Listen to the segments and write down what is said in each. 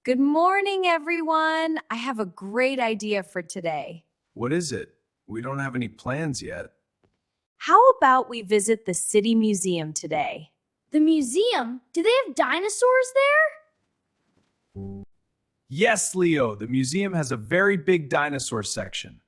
Good morning, everyone. I have a great idea for today. What is it? We don't have any plans yet. How about we visit the city museum today? The museum? Do they have dinosaurs there? Yes, Leo, the museum has a very big dinosaur section.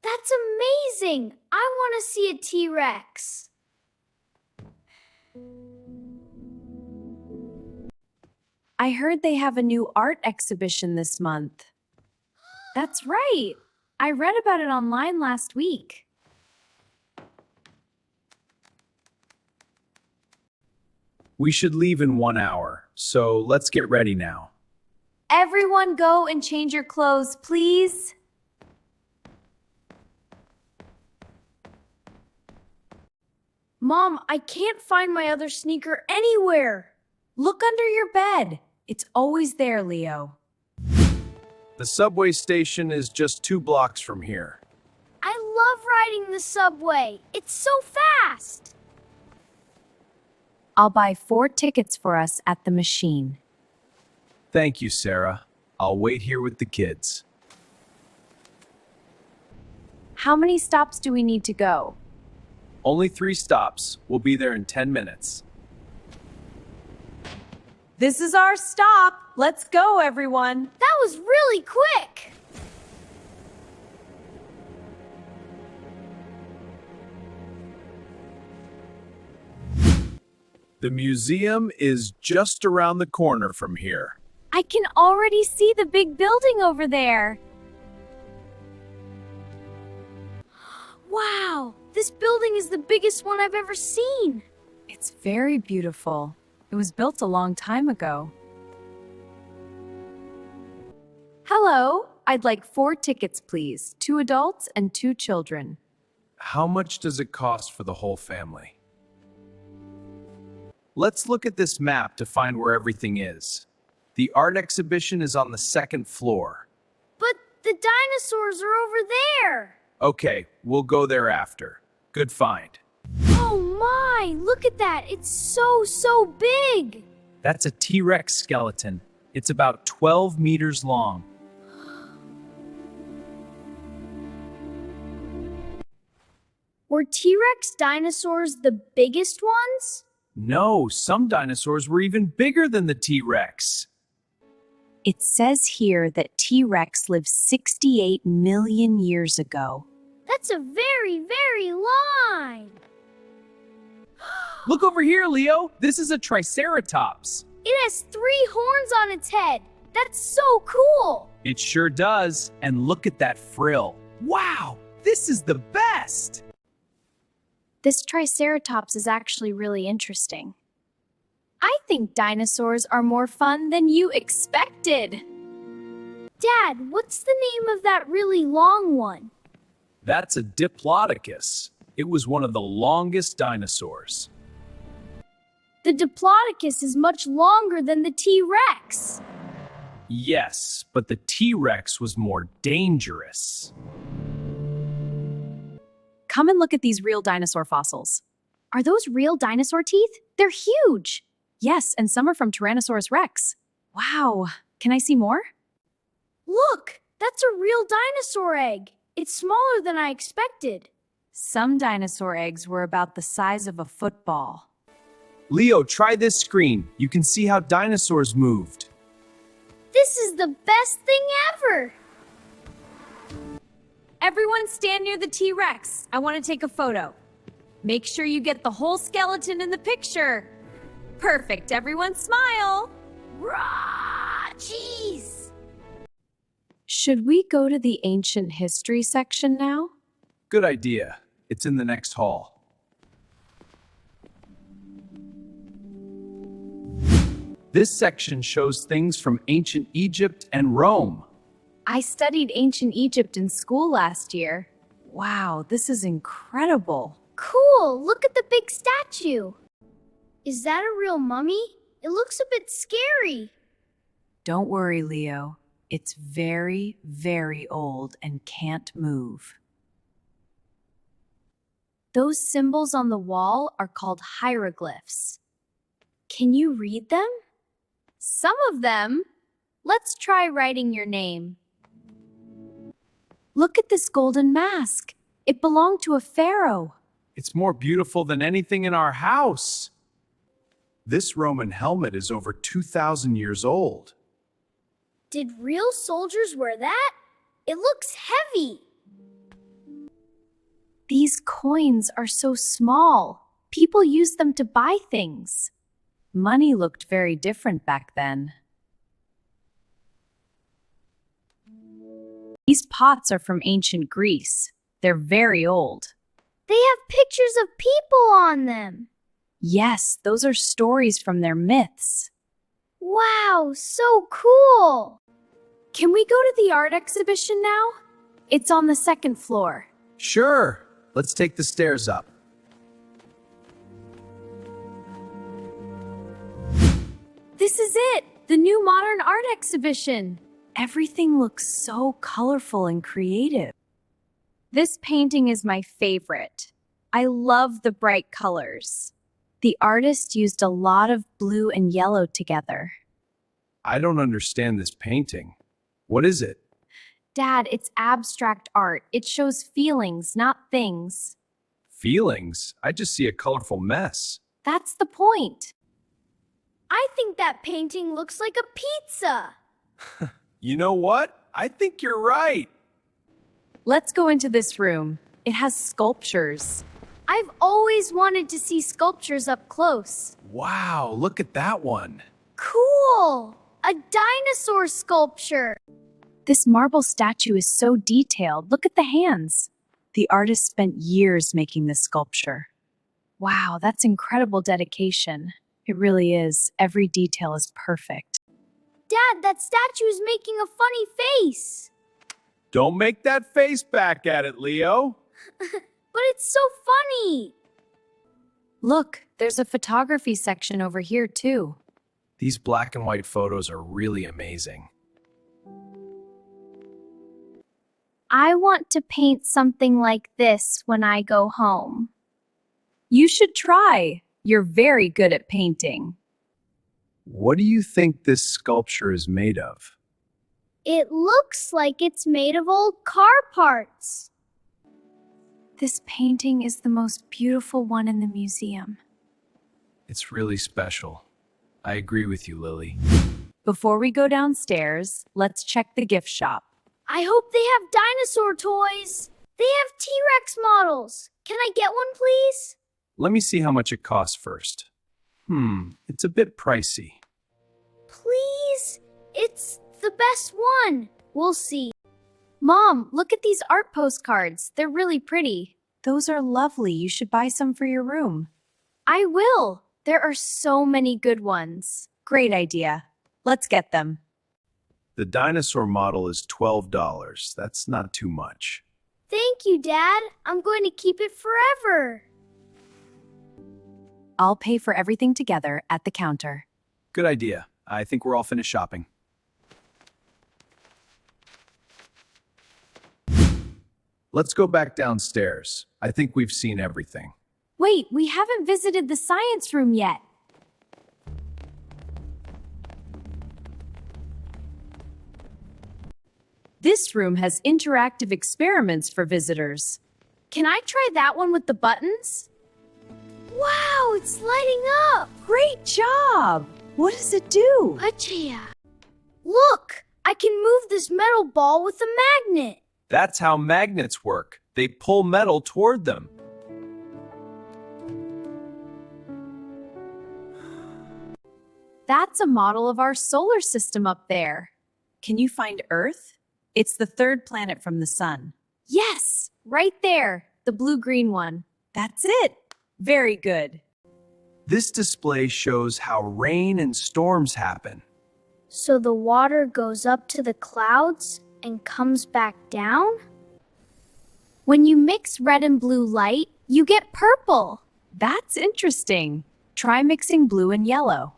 That's amazing! I want to see a T-REZ. I heard they have a new art exhibition this month. That's right. I read about it online last week. We should leave in 1 hour, so let's get ready now. Everyone go and change your clothes, please. Mom, I can't find my other sneaker anywhere. Look under your bed. It's always there, Leo. The subway station is just 2 blocks from here. I love riding the subway. It's so fast. I'll buy 4 tickets for us at the machine. Thank you, Sarah. I'll wait here with the kids. How many stops do we need to go? Only 3 stops. We'll be there in 10 minutes. This is our stop. Let's go, everyone. That was really quick. The museum is just around the corner from here. I can already see the big building over there. Wow, this building is the biggest one I've ever seen. It's very beautiful. It was built a long time ago. Hello, I'd like 4 tickets, please. 2 adults and 2 children. How much does it cost for the whole family? Let's look at this map to find where everything is. The art exhibition is on the 2nd floor. But the dinosaurs are over there. Okay, we'll go there after. Good find. Oh my, look at that. It's so big. That's a T-REZ skeleton. It's about 12 meters long. Were T-REZ dinosaurs the biggest ones? No, some dinosaurs were even bigger than the T-REZ. It says here that T-REX lived 68 million years ago. That's a very long. Look over here, Leo. This is a triceratops. It has 3 horns on its head. That's so cool. It sure does. And look at that frill. Wow, this is the best. This triceratops is actually really interesting. I think dinosaurs are more fun than you expected. Dad, what's the name of that really long one? That's a Diplodocus. It was one of the longest dinosaurs. The Diplodocus is much longer than the T-REX. Yes, but the T-REX was more dangerous. Come and look at these real dinosaur fossils. Are those real dinosaur teeth? They're huge. Yes, and some are from Tyrannosaurus rex. Wow, can I see more? Look, that's a real dinosaur egg. It's smaller than I expected. Some dinosaur eggs were about the size of a football. Leo, try this screen. You can see how dinosaurs moved. This is the best thing ever. Everyone stand near the T-Rex. I want to take a photo. Make sure you get the whole skeleton in the picture. Perfect, everyone smile. Rah! Jeez! Should we go to the ancient history section now? Good idea. It's in the next hall. This section shows things from ancient Egypt and Rome. I studied ancient Egypt in school last year. Wow, this is incredible. Cool, look at the big statue. Is that a real mummy? It looks a bit scary. Don't worry, Leo. It's very old and can't move. Those symbols on the wall are called hieroglyphs. Can you read them? Some of them. let's try writing your name. Look at this golden mask. It belonged to a pharaoh. It's more beautiful than anything in our house. This Roman helmet is over 2,000 years old. Did real soldiers wear that? It looks heavy. These coins are so small. People use them to buy things. Money looked very different back then. These pots are from ancient Greece. They're very old. They have pictures of people on them. Yes, those are stories from their myths. Wow, so cool. Can we go to the art exhibition now? It's on the second floor. Sure, let's take the stairs up. This is it, the new modern art exhibition. Everything looks so colorful and creative. This painting is my favorite. I love the bright colors. The artist used a lot of blue and yellow together. I don't understand this painting. What is it? Dad, it's abstract art. It shows feelings, not things. Feelings? I just see a colorful mess. That's the point. I think that painting looks like a pizza. You know what? I think you're right. Let's go into this room. It has sculptures. I've always wanted to see sculptures up close. Wow, look at that one. Cool! A dinosaur sculpture. This marble statue is so detailed. Look at the hands. The artist spent years making this sculpture. Wow, that's incredible dedication. It really is. Every detail is perfect. Dad, that statue is making a funny face. Don't make that face back at it, Leo. But it's so funny. Look, there's a photography section over here too. These black and white photos are really amazing. I want to paint something like this when I go home. You should try. You're very good at painting. What do you think this sculpture is made of? It looks like it's made of old car parts. This painting is the most beautiful one in the museum. It's really special. I agree with you, Lily. Before we go downstairs, let's check the gift shop. I hope they have dinosaur toys. They have T-REZ models. Can I get one, please? Let me see how much it costs first. It's a bit pricey. Please? It's the best one. We'll see. Mom, look at these art postcards. They're really pretty. Those are lovely. You should buy some for your room. I will. There are so many good ones. Great idea. Let's get them. The dinosaur model is $12. That's not too much. Thank you, Dad. I'm going to keep it forever. I'll pay for everything together at the counter. Good idea. I think we're all finished shopping. Let's go back downstairs. I think we've seen everything. Wait, we haven't visited the science room yet. This room has interactive experiments for visitors. Can I try that one with the buttons? Wow, it's lighting up. Great job! What does it do? Achia. Look, I can move this metal ball with a magnet. That's how magnets work. They pull metal toward them. That's a model of our solar system up there. Can you find Earth? It's the third planet from the sun. Yes, right there, the blue-green one. That's it. Very good. This display shows how rain and storms happen. So the water goes up to the clouds and comes back down? When you mix red and blue light, you get purple. That's interesting. Try mixing blue and yellow.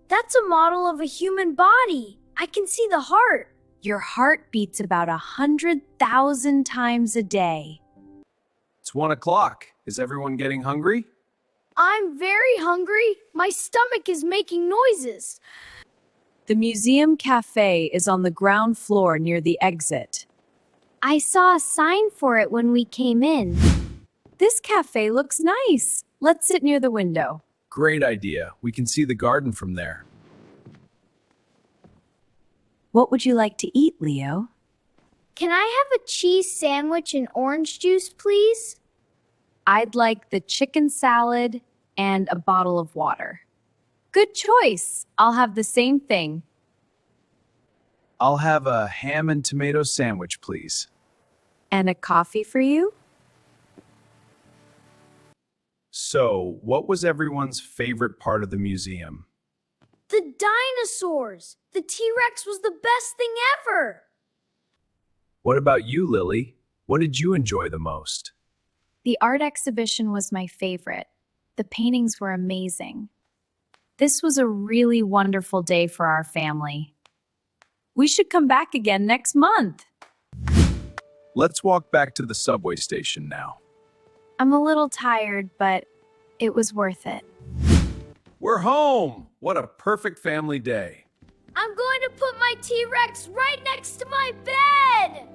That's a model of a human body. I can see the heart. Your heart beats about 100,000 times a day. It's 1 o'clock. Is everyone getting hungry? I'm very hungry. My stomach is making noises. The museum cafe is on the ground floor near the exit. I saw a sign for it when we came in. This cafe looks nice. Let's sit near the window. Great idea. We can see the garden from there. What would you like to eat, Leo? Can I have a cheese sandwich and orange juice, please? I'd like the chicken salad and a bottle of water. Good choice. I'll have the same thing. I'll have a ham and tomato sandwich, please. And a coffee for you? So, what was everyone's favorite part of the museum? The dinosaurs! The T-Rex was the best thing ever! What about you, Lily? What did you enjoy the most? The art exhibition was my favorite. The paintings were amazing. This was a really wonderful day for our family. We should come back again next month. Let's walk back to the subway station now. I'm a little tired, but it was worth it. We're home! What a perfect family day. I'm going to put my T-Rex right next to my bed!